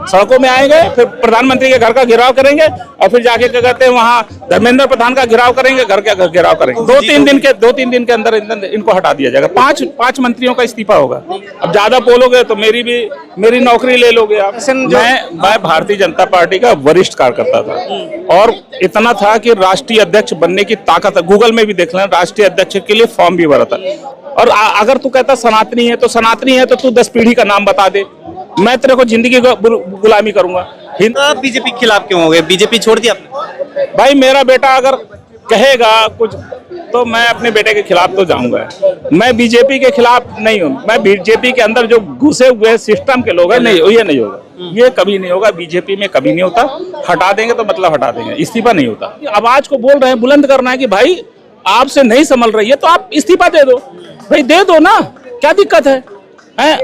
सड़कों में आएंगे, फिर प्रधानमंत्री के घर का घेराव करेंगे और फिर जाके क्या कहते हैं वहाँ धर्मेंद्र प्रधान का घेराव करेंगे, घर के घेराव करेंगे। 2-3 दिन के अंदर इनको हटा दिया जाएगा। 5 मंत्रियों का इस्तीफा होगा। अब ज्यादा बोलोगे तो मेरी नौकरी ले लोगे आप। मैं भारतीय जनता पार्टी का वरिष्ठ कार्यकर्ता था और इतना था कि राष्ट्रीय अध्यक्ष बनने की ताकत, गूगल में भी देख लेना, राष्ट्रीय अध्यक्ष के लिए फॉर्म भी भरा था। और अगर तू कहता सनातनी है तो तू 10 पीढ़ी का नाम बता दे, मैं तेरे को जिंदगी गुलामी करूंगा। आप बीजेपी के खिलाफ क्यों हो गए? बीजेपी छोड़ दिया आपने? भाई मेरा बेटा अगर कहेगा कुछ तो मैं अपने बेटे के खिलाफ तो जाऊंगा। मैं बीजेपी के खिलाफ नहीं हूँ। मैं बीजेपी के अंदर जो घुसे हुए सिस्टम के लोग हैं, नहीं, ये नहीं होगा, ये कभी नहीं होगा। बीजेपी में कभी नहीं होता। हटा देंगे तो मतलब हटा देंगे, इस्तीफा नहीं होता। आवाज को बोल रहे हैं, बुलंद करना है कि भाई आपसे नहीं संभल रही है तो आप इस्तीफा दे दो। भाई दे दो ना, क्या दिक्कत है?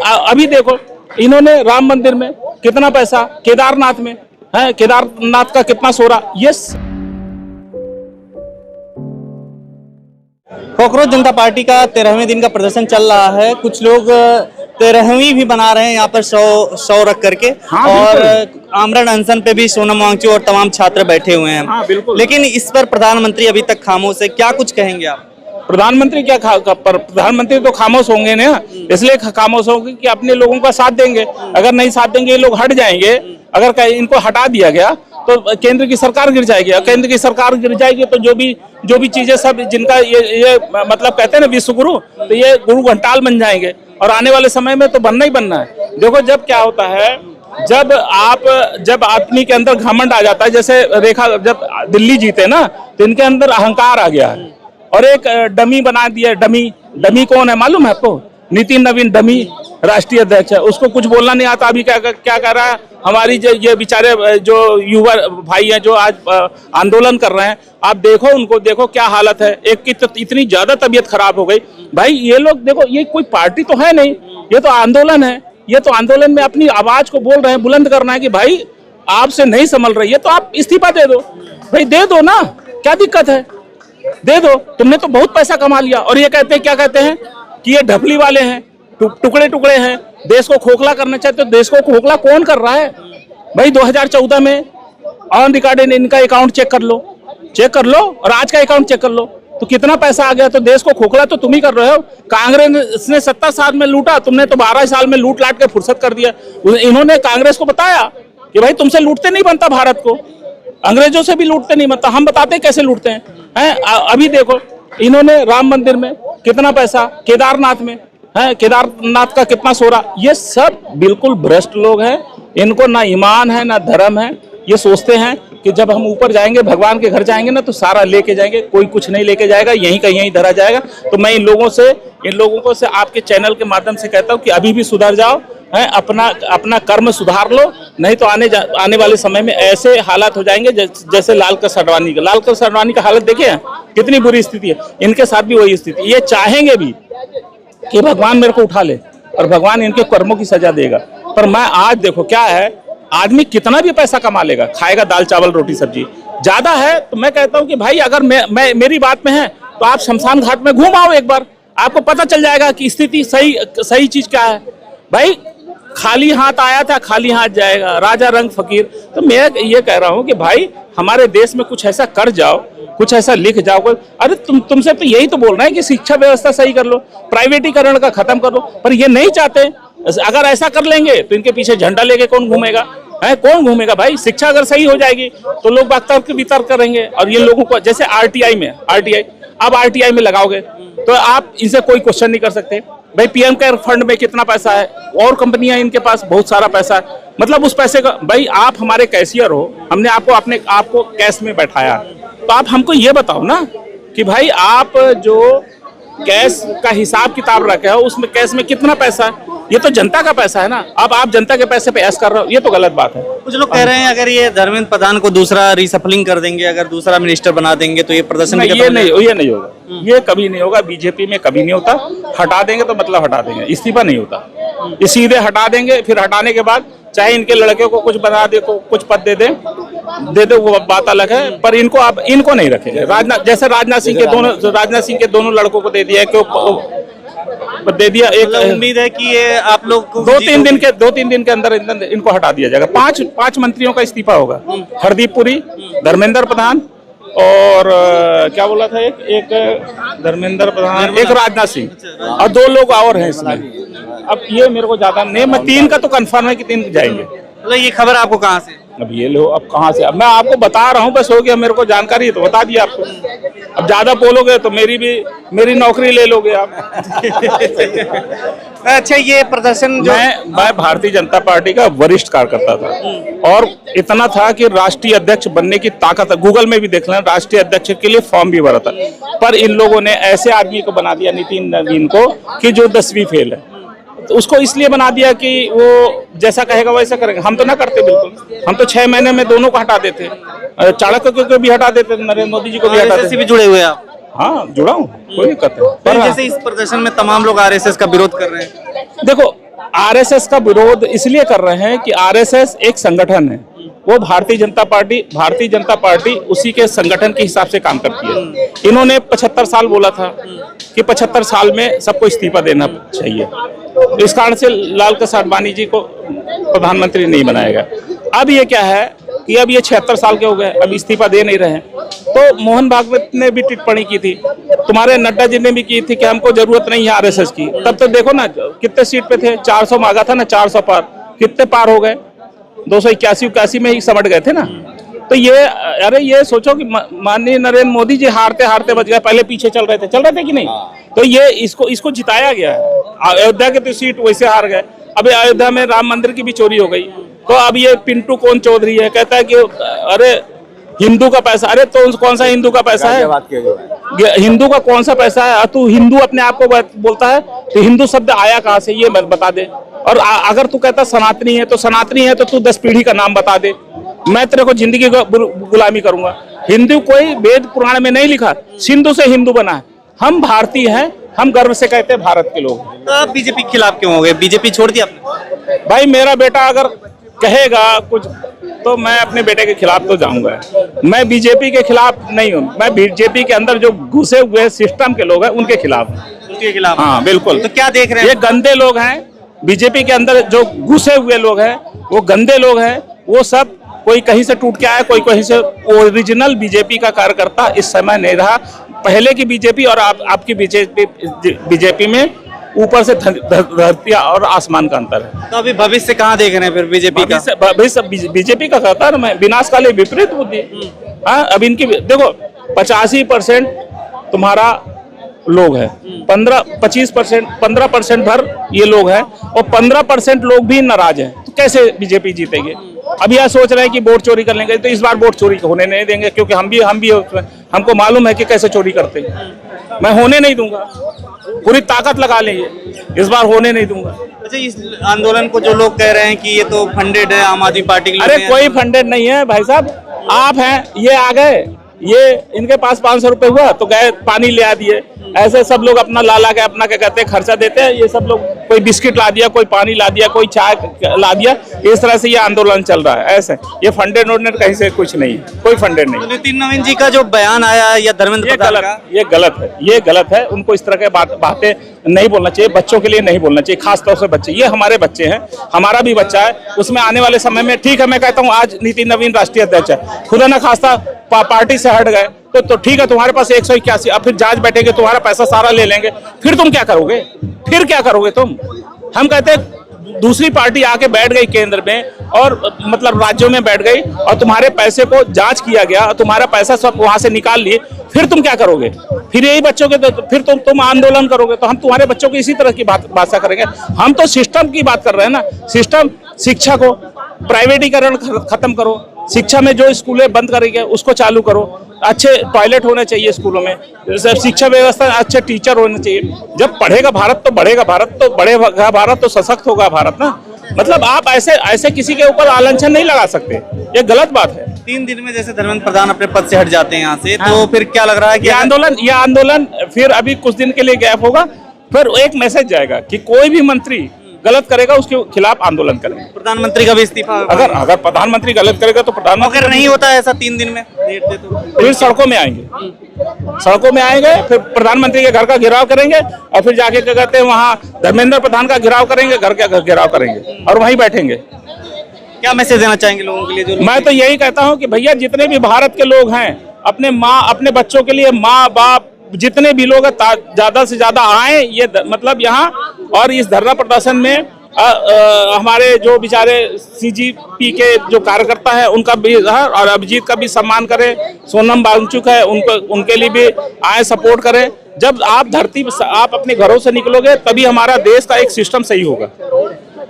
अभी देखो इन्होंने राम मंदिर में कितना पैसा, केदारनाथ में है, केदारनाथ का कितना सोरा। यस, कॉकरोच जनता पार्टी का 13वें दिन का प्रदर्शन चल रहा है। कुछ लोग 13वीं भी बना रहे हैं यहाँ पर 100 रख करके। हाँ, और आमरण अनशन पे भी सोनम वांगचू और तमाम छात्र बैठे हुए हैं। हाँ, बिल्कुल। लेकिन इस पर प्रधानमंत्री अभी तक खामोश है, क्या कुछ कहेंगे आप? प्रधानमंत्री प्रधानमंत्री तो खामोश होंगे ना, इसलिए खामोश होंगे कि अपने लोगों का साथ देंगे। अगर नहीं साथ देंगे ये लोग हट जाएंगे। अगर इनको हटा दिया गया तो केंद्र की सरकार गिर जाएगी। केंद्र की सरकार गिर जाएगी तो जो भी चीजें सब जिनका ये मतलब कहते हैं ना विश्व गुरु, तो ये गुरु घंटाल बन जाएंगे। और आने वाले समय में तो बनना ही बनना है। देखो जब क्या होता है, जब आदमी के अंदर घमंड आ जाता है, जैसे रेखा जब दिल्ली जीते ना तो इनके अंदर अहंकार आ गया है और एक डमी बना दिया। डमी कौन है मालूम है आपको? नितिन नवीन डमी राष्ट्रीय अध्यक्ष है। उसको कुछ बोलना नहीं आता। अभी क्या कर रहा है, हमारी ये बेचारे जो युवा भाई हैं जो आज आंदोलन कर रहे हैं, आप देखो उनको, देखो क्या हालत है। एक की तो इतनी ज्यादा तबीयत खराब हो गई। भाई ये लोग देखो, ये कोई पार्टी तो है नहीं, ये तो आंदोलन है। ये तो आंदोलन में अपनी आवाज को बोल रहे हैं, बुलंद करना है कि भाई आपसे नहीं संभल रही है तो आप इस्तीफा दे दो। भाई दे दो ना, क्या दिक्कत है? दे दो, तुमने तो बहुत पैसा कमा लिया। और ये कहते हैं, क्या कहते हैं कि ये ढपली वाले हैं, टुकड़े टुकड़े हैं, देश को खोखला करना चाहते। तो देश को खोखला कौन कर रहा है भाई? 2014 में ऑन रिकॉर्ड इनका अकाउंट चेक कर लो और आज का अकाउंट चेक कर लो तो कितना पैसा आ गया। तो देश को खोखला तो तुम ही कर रहे हो। कांग्रेस ने 70 साल में लूटा, तुमने तो 12 साल में लूट लाट के फुर्सत कर दिया। इन्होंने कांग्रेस को बताया कि भाई तुमसे लूटते नहीं बनता भारत को, अंग्रेजों से भी लूटते नहीं बनता। हम बताते हैं कैसे लूटते हैं। अभी देखो इन्होंने राम मंदिर में कितना पैसा, केदारनाथ में है, केदारनाथ का कितना सोरा। ये सब बिल्कुल भ्रष्ट लोग हैं। इनको ना ईमान है ना धर्म है। ये सोचते हैं कि जब हम ऊपर जाएंगे, भगवान के घर जाएंगे ना, तो सारा लेके जाएंगे। कोई कुछ नहीं लेके जाएगा, यहीं का यहीं धरा जाएगा। तो मैं इन लोगों से आपके चैनल के माध्यम से कहता हूँ कि अभी भी सुधर जाओ, है अपना कर्म सुधार लो, नहीं तो आने वाले समय में ऐसे हालात हो जाएंगे जैसे लालकृष्ण आडवाणी का हालत देखिए कितनी बुरी स्थिति है। इनके साथ भी वही स्थिति। ये चाहेंगे भी कि भगवान मेरे को उठा ले और भगवान इनके कर्मों की सजा देगा। पर मैं आज देखो क्या है, आदमी कितना भी पैसा कमा लेगा, खाएगा दाल चावल रोटी सब्जी, ज्यादा है तो मैं कहता हूँ कि भाई अगर मेरी बात में है तो आप शमशान घाट में घूम आओ एक बार, आपको पता चल जाएगा कि स्थिति सही चीज क्या है। भाई खाली हाथ आया था, खाली हाथ जाएगा, राजा रंग फकीर। तो मैं ये कह रहा हूँ कि भाई हमारे देश में कुछ ऐसा कर जाओ, कुछ ऐसा लिख जाओ। अरे तुमसे तो यही तो बोल रहे हैं कि शिक्षा व्यवस्था सही कर लो, प्राइवेटीकरण का खत्म कर लो, पर ये नहीं चाहते। अगर ऐसा कर लेंगे तो इनके पीछे झंडा लेके कौन घूमेगा? कौन घूमेगा भाई? शिक्षा अगर सही हो जाएगी तो लोग तर्क वितर्क करेंगे। और ये लोगों को जैसे आरटीआई अब आरटीआई में लगाओगे तो आप इनसे कोई क्वेश्चन नहीं कर सकते। भाई पीएम केयर फंड में कितना पैसा है, और कंपनियां इनके पास बहुत सारा पैसा है। मतलब उस पैसे का, भाई आप हमारे कैशियर हो, हमने आपको कैश में बैठाया, तो आप हमको ये बताओ ना कि भाई आप जो कैश का हिसाब किताब रखे हो उसमें कैश में कितना पैसा है। ये तो जनता का पैसा है ना। अब आप जनता के पैसे पे ऐश कर रहे हो, ये तो गलत बात है। कुछ लोग कह रहे हैं अगर ये धर्मेंद्र प्रधान को दूसरा रिसफलिंग कर देंगे, अगर दूसरा मिनिस्टर बना देंगे तो ये प्रदर्शन ये नहीं होगा, ये कभी नहीं होगा। बीजेपी में कभी नहीं होता। हटा देंगे तो मतलब हटा देंगे, इस्तीफा नहीं होता। ये सीधे हटा देंगे, फिर हटाने के बाद चाहे इनके लड़के को कुछ बना दे, कुछ पद दे दे, वो बात अलग है। पर इनको नहीं रखेंगे। राजनाथ सिंह के दोनों लड़कों को दे दिया, क्यों दे दिया। एक उम्मीद है कि ये आप लोग को 2-3 दिन के अंदर इनको हटा दिया जाएगा। 5 मंत्रियों का इस्तीफा होगा। हरदीप पुरी, धर्मेंद्र प्रधान और क्या बोला था, एक धर्मेंद्र प्रधान, एक राजनाथ सिंह और 2 लोग और हैं इसमें। अब ये मेरे को ज्यादा नहीं, मैं 3 का तो कंफर्म है कि 3 जाएंगे। मतलब ये खबर आपको कहाँ से? अब ये लो, अब कहाँ से, अब मैं आपको बता रहा हूँ, बस हो गया, मेरे को जानकारी है तो बता दिया आपको। अब ज्यादा बोलोगे तो मेरी नौकरी ले लोगे आप। अच्छा, ये प्रदर्शन जो मैं भारतीय जनता पार्टी का वरिष्ठ कार्यकर्ता था और इतना था कि राष्ट्रीय अध्यक्ष बनने की ताकत, गूगल में भी देख लें, राष्ट्रीय अध्यक्ष के लिए फॉर्म भी भरा था, पर इन लोगों ने ऐसे आदमी को बना दिया, नितिन नवीन को, कि जो 10वीं फेल है। तो उसको इसलिए बना दिया कि वो जैसा कहेगा वैसा करेगा। हम तो ना करते बिल्कुल, हम तो 6 महीने में दोनों को हटा देते, चाणक्य को भी हटा देते, नरेंद्र मोदी जी को भी हटा देते। भी जुड़े हुए आप? हाँ, जुड़ा हूँ, कोई दिक्कत नहीं। पर जैसे इस प्रदर्शन में तमाम लोग आरएसएस का विरोध कर रहे हैं। देखो, आरएसएस का विरोध इसलिए कर रहे हैं कि आरएसएस एक संगठन है, वो भारतीय जनता पार्टी उसी के संगठन के हिसाब से काम करती है। इन्होंने 75 साल बोला था कि 75 साल में सबको इस्तीफा देना चाहिए, इस कारण से लाल कृष्ण आडवाणी जी को प्रधानमंत्री नहीं बनाएगा। अब ये क्या है कि अब ये 76 साल के हो गए, अब इस्तीफा दे नहीं रहे। तो मोहन भागवत ने भी टिप्पणी की थी, तुम्हारे नड्डा जी ने भी की थी कि हमको जरूरत नहीं है आरएसएस की। तब तो देखो ना कितने सीट पे थे, 400 मांगा था ना, 400 पार, कितने पार हो गए, 281 में ही समझ गए थे ना। तो ये सोचो कि माननीय नरेंद्र मोदी जी हारते हारते बच गए, पहले पीछे चल रहे थे कि नहीं। तो ये इसको जिताया गया है। अयोध्या के तो सीट वैसे हार गए, अब अयोध्या में राम मंदिर की भी चोरी हो गई। तो अब ये पिंटू कौन चौधरी है, कहता है कि अरे हिंदू का पैसा, अरे तो कौन सा हिंदू का पैसा है, हिंदू का कौन सा पैसा है, तू हिंदू अपने आप को बोलता है, तो हिंदू शब्द आया कहाँ से ये बता दे। और अगर तू कहता सनातनी है तो तू 10 पीढ़ी का नाम बता दे, मैं तेरे को जिंदगी का गुलामी करूंगा। हिंदू कोई वेद पुराण में नहीं लिखा, सिंधु से हिंदू बना है। हम भारतीय हैं, हम गर्व से कहते हैं भारत के लोग। तो आप बीजेपी के खिलाफ क्यों हो गए? बीजेपी छोड़ दिया आपने? भाई मेरा बेटा अगर कहेगा कुछ तो मैं अपने बेटे के खिलाफ तो जाऊंगा। मैं बीजेपी के खिलाफ नहीं हूँ, मैं बीजेपी के अंदर जो घुसे हुए सिस्टम के लोग हैं उनके खिलाफ। उनके खिलाफ? हाँ बिल्कुल। तो क्या देख रहे हैं? ये गंदे लोग हैं, बीजेपी के अंदर जो घुसे हुए लोग हैं वो गंदे लोग हैं। वो सब कोई कहीं से टूट के आया, कोई कहीं से। ओरिजिनल बीजेपी का कार्यकर्ता इस समय नहीं रहा। पहले की बीजेपी और आपकी बीजेपी में ऊपर से धरती और आसमान का अंतर है। तो अभी भविष्य कहाँ देख रहे हैं फिर बीजेपी का? बीजेपी का कहता है ना मैं, विनाशकाले विपरीत बुद्धि। हाँ, अब इनकी देखो 85% तुम्हारा लोग है, 15% भर ये लोग हैं और 15% लोग भी नाराज हैं। तो कैसे बीजेपी जीतेगी? अब यह सोच रहे हैं कि वोट चोरी कर लेंगे, तो इस बार वोट चोरी होने नहीं देंगे, क्योंकि हम भी हमको मालूम है कि कैसे चोरी करते हैं। मैं होने नहीं दूंगा, पूरी ताकत लगा लेंगे, इस बार होने नहीं दूंगा। अच्छा, इस आंदोलन को जो लोग कह रहे हैं कि ये तो फंडेड है, आम आदमी पार्टी के लोग। अरे कोई फंडेड नहीं है भाई साहब, आप हैं, ये आ गए, ये इनके पास 500 रुपए हुआ तो गए पानी ले आ दिए। ऐसे सब लोग अपना ला के अपना क्या कहते हैं खर्चा देते हैं। ये सब लोग कोई बिस्किट ला दिया, कोई पानी ला दिया, कोई चाय ला दिया, इस तरह से ये आंदोलन चल रहा है। ऐसे ये फंडेड वोडेड कहीं से कुछ नहीं है, कोई फंडेड नहीं। तो नितिन नवीन जी का जो बयान आया या धर्मेंद्र प्रधान का, ये गलत है। उनको इस तरह के बातें नहीं बोलना चाहिए, बच्चों के लिए नहीं बोलना चाहिए, खासतौर से बच्चे। ये हमारे बच्चे हैं, हमारा भी बच्चा है, उसमें आने वाले समय में ठीक है। मैं कहता हूँ आज नितिन नवीन राष्ट्रीय अध्यक्ष है, खुदा न खास्ता पार्टी से हट गए तो ठीक है, तुम्हारे पास 181, अब फिर जांच बैठेंगे, तुम्हारा पैसा सारा ले लेंगे, फिर तुम क्या करोगे? तुम? हम कहते हैं दूसरी पार्टी आके बैठ गई केंद्र में और मतलब राज्यों में बैठ गई और तुम्हारे पैसे को जांच किया गया और तुम्हारा पैसा सब वहां से निकाल लिए, फिर तुम क्या करोगे? फिर यही बच्चों के तो फिर तुम आंदोलन करोगे। तो हम तुम्हारे बच्चों की इसी तरह की भाषा करेंगे। हम तो सिस्टम की बात कर रहे हैं ना, सिस्टम। शिक्षा को प्राइवेटीकरण खत्म करो, शिक्षा में जो स्कूलें बंद करेंगे उसको चालू करो, अच्छे टॉयलेट होने चाहिए स्कूलों में, शिक्षा व्यवस्था, अच्छे टीचर होने चाहिए। जब पढ़ेगा भारत तो बढ़ेगा भारत, तो सशक्त होगा भारत ना। मतलब आप ऐसे किसी के ऊपर आलंछन नहीं लगा सकते, ये गलत बात है। 3 दिन में जैसे धर्मेंद्र प्रधान अपने पद से हट जाते हैं यहाँ से, तो फिर क्या लग रहा है कि ये आंदोलन फिर अभी कुछ दिन के लिए गैप होगा, फिर एक मैसेज जाएगा कि कोई भी मंत्री गलत करेगा उसके खिलाफ आंदोलन करेंगे। प्रधानमंत्री का भी इस्तीफा? अगर प्रधानमंत्री गलत करेगा तो प्रधानमंत्री अगर नहीं होता ऐसा 3 दिन में डेट दे तो फिर सड़कों में आएंगे। सड़कों में आएंगे, फिर प्रधानमंत्री के घर का घेराव करेंगे और फिर जाके क्या कहते हैं वहाँ धर्मेंद्र प्रधान का घेराव करेंगे, घर का घेराव करेंगे और वहीं बैठेंगे। क्या मैसेज देना चाहेंगे लोगों के लिए जो मैं तो यही कहता हूँ कि भैया जितने भी भारत के लोग हैं अपने बच्चों के लिए माँ बाप जितने भी लोग हैं ज्यादा से ज्यादा आए ये मतलब यहाँ और इस धरना प्रदर्शन में हमारे जो बेचारे सीजीपी के जो कार्यकर्ता है उनका भी और अभिजीत का भी सम्मान करें, सोनम वांगचुक है उनके लिए भी आए सपोर्ट करें। जब आप अपने घरों से निकलोगे तभी हमारा देश का एक सिस्टम सही होगा।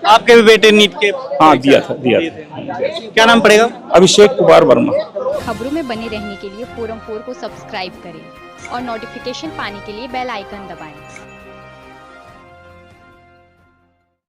आपके भी बेटे नीट के हाँ दिया था। क्या नाम पड़ेगा? अभिषेक कुमार वर्मा। खबरों में बने रहने के लिए फोरम 4 को सब्सक्राइब करें और नोटिफिकेशन पाने के लिए बेल आइकन दबाएं।